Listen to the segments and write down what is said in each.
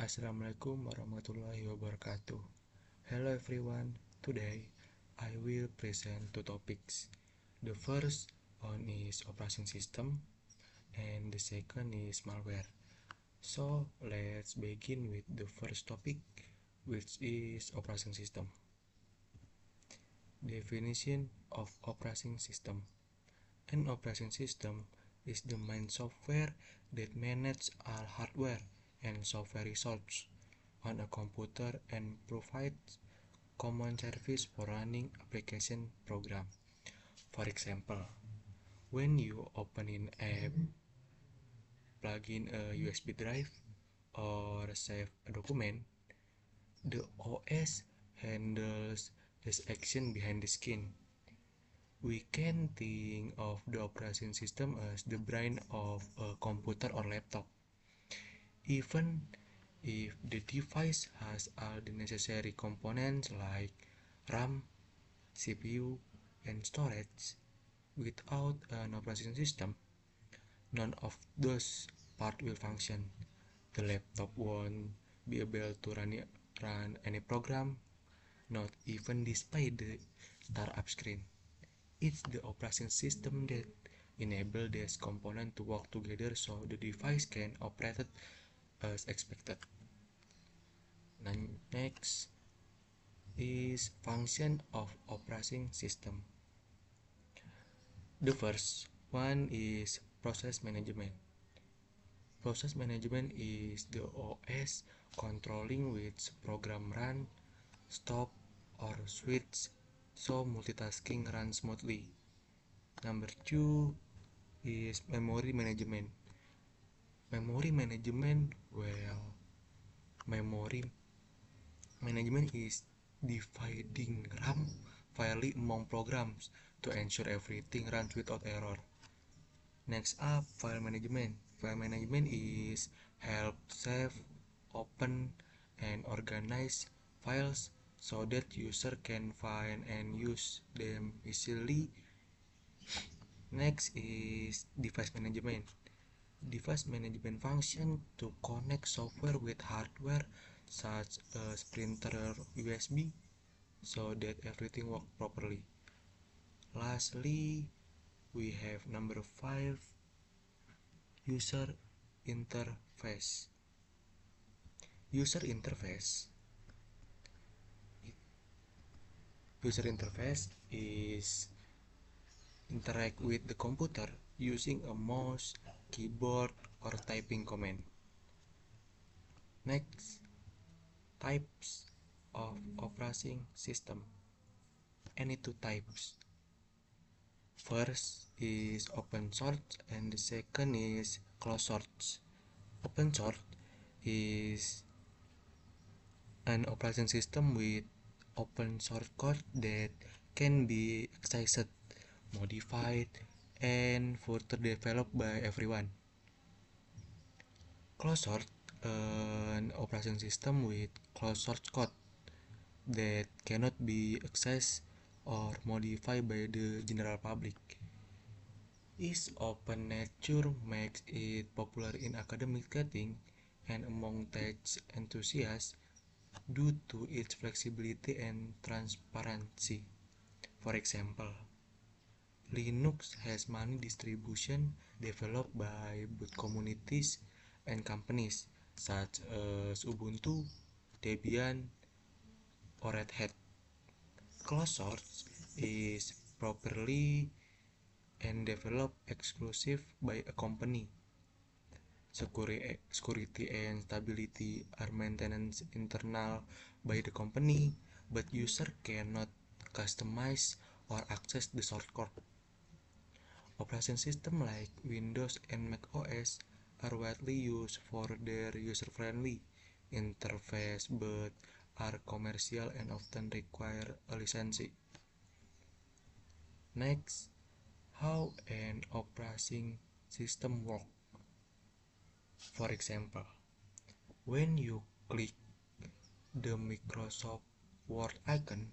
Assalamualaikum warahmatullahi wabarakatuh. Hello everyone. Today I will present two topics. The first one is operation system and the second is malware. So let's begin with the first topic, which is operation system. Definition of operation system. An operation system is the main software that manages all hardware and software resources on a computer and provides common service for running application program. For example, when you open an app, plug in a USB drive, or save a document, the OS handles this action behind the screen. We can think of the operation system as the brain of a computer or laptop. Even if the device has all the necessary components like RAM, CPU, and storage, without an operation system, none of those parts will function. The laptop won't be able to run any program, not even display the startup screen. It's the operation system that enables these components to work together so the device can operate as expected. Next is function of operating system. The first one is process management. Process management is the OS controlling which program run, stop, or switch so multitasking runs smoothly. Number two is memory management. Memory management, memory management is dividing RAM fairly among programs to ensure everything runs without error. Next up, file management. File management is help save, open, and organize files so that user can find and use them easily. Next is device management. Device management function to connect software with hardware such as printer or USB so that everything works properly. Lastly, we have number 5, user interface. User interface. User interface is interact with the computer using a mouse, keyboard, or typing command. Next, types of operating system. Any two types. First is open source and the second is closed source. Open source is an operating system with open source code that can be accessed, modified, and further developed by everyone. Closed source, an operating system with closed source code that cannot be accessed or modified by the general public. Its open nature makes it popular in academic setting and among tech enthusiasts due to its flexibility and transparency. For example, Linux has many distributions developed by both communities and companies such as Ubuntu, Debian, or Red Hat. Closed source is properly and developed exclusive by a company. Security and stability are maintained internal by the company, but user cannot customize or access the source code. Operation systems like Windows and Mac OS are widely used for their user-friendly interface but are commercial and often require a license. Next, how an operating system works. For example, when you click the Microsoft Word icon,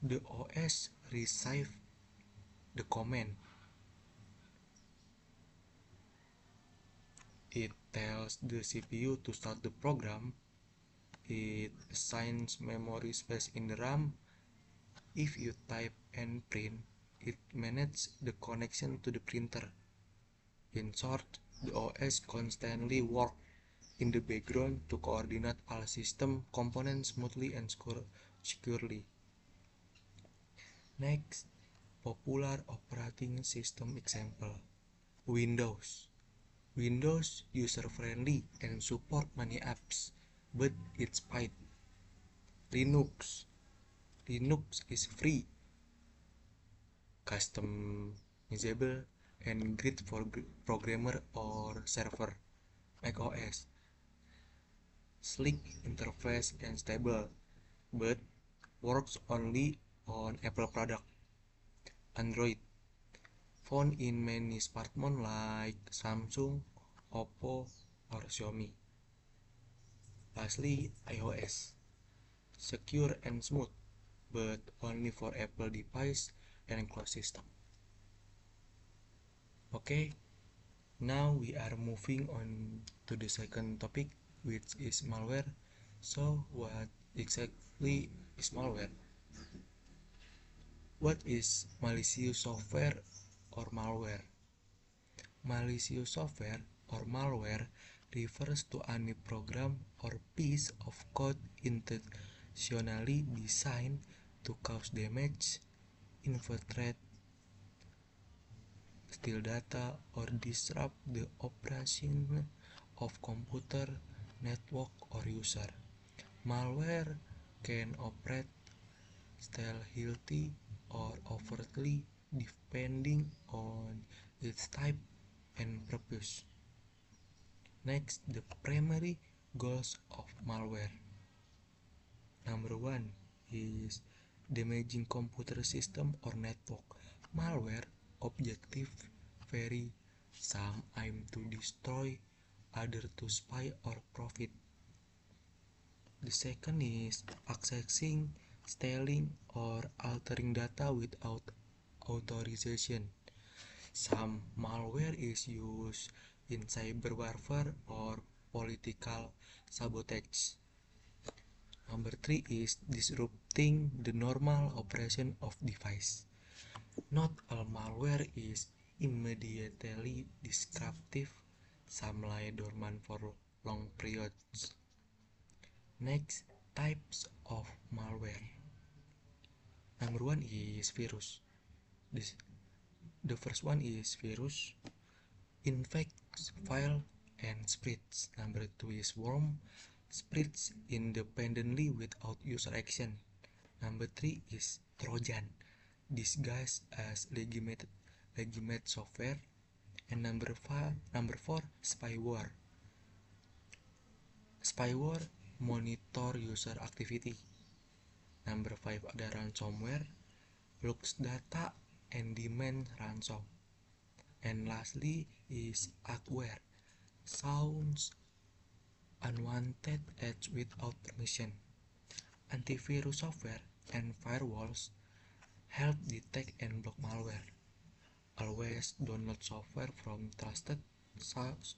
the OS receives the command. It tells the CPU to start the program. It assigns memory space in the RAM. If you type and print, it manages the connection to the printer. In short, the OS constantly works in the background to coordinate all system components smoothly and securely. Next, popular operating system example. Windows. Windows user-friendly and support many apps, but it's paid. Linux. Linux is free, customizable, and great for programmer or server. macOS. Sleek interface and stable, but works only on Apple product. Android. Found in many smartphones like Samsung, Oppo, or Xiaomi. Lastly, iOS. Secure and smooth, but only for Apple device and closed system. Okay, now we are moving on to the second topic, which is malware. So, what exactly is malware? What is malicious software or malware? Malicious software or malware refers to any program or piece of code intentionally designed to cause damage, infiltrate, steal data, or disrupt the operation of computer, network, or user. Malware can operate stealthily or overtly depending on its type and purpose. Next, the primary goals of malware. Number one is damaging computer system or network. Malware objective vary. Some aim to destroy, other to spy or profit. The second is accessing, stealing, or altering data without authorization. Some malware is used in cyber warfare or political sabotage. Number three is disrupting the normal operation of device. Not all malware is immediately disruptive. Some lie dormant for long periods. Next, types of malware. Number one is virus. The first one is virus. Infects file and spreads. Number two is worm. Spreads independently without user action. Number three is Trojan. Disguised as legitimate software. And number four, spyware. Spyware monitor user activity. Number 5 ada ransomware, looks data and demand ransom. And lastly is adware, sounds unwanted ads without permission. Antivirus software and firewalls help detect and block malware. Always download software from trusted stores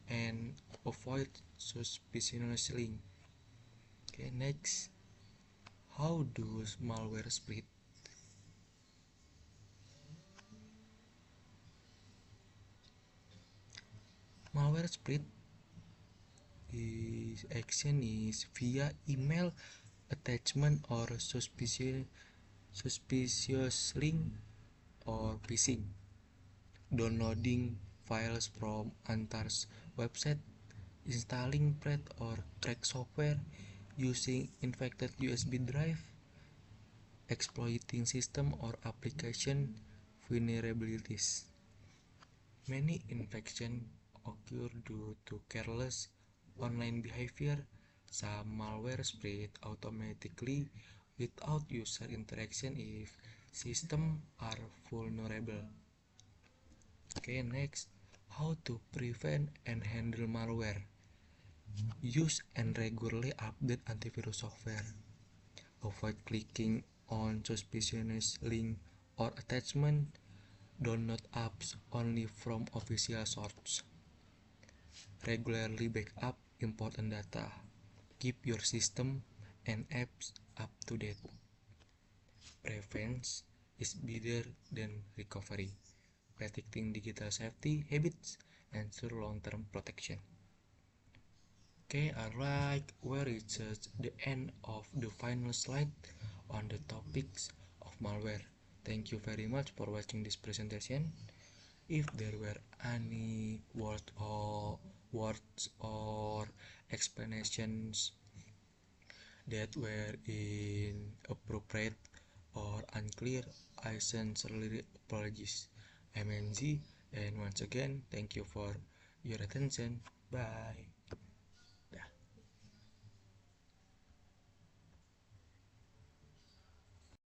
and avoid suspicious links. Okay, next, how does malware spread? Malware spread action is via email, attachment, or suspicious link or phishing. Downloading files from unauthorized website, installing bad or cracked software, using infected USB drive, exploiting system or application vulnerabilities. Many infections occur due to careless online behavior. Some malware spread automatically without user interaction if systems are vulnerable. Okay, next, how to prevent and handle malware. Use and regularly update antivirus software. Avoid clicking on suspicious link or attachment. Download apps only from official sources. Regularly backup important data. Keep your system and apps up to date. Prevention is better than recovery. Protecting digital safety habits ensure long-term protection. Okay, alright, we reached the end of the final slide on the topics of malware. Thank you very much for watching this presentation. If there were any words or explanations that were inappropriate or unclear, I sincerely apologize. I'm NZ, and once again, thank you for your attention. Bye.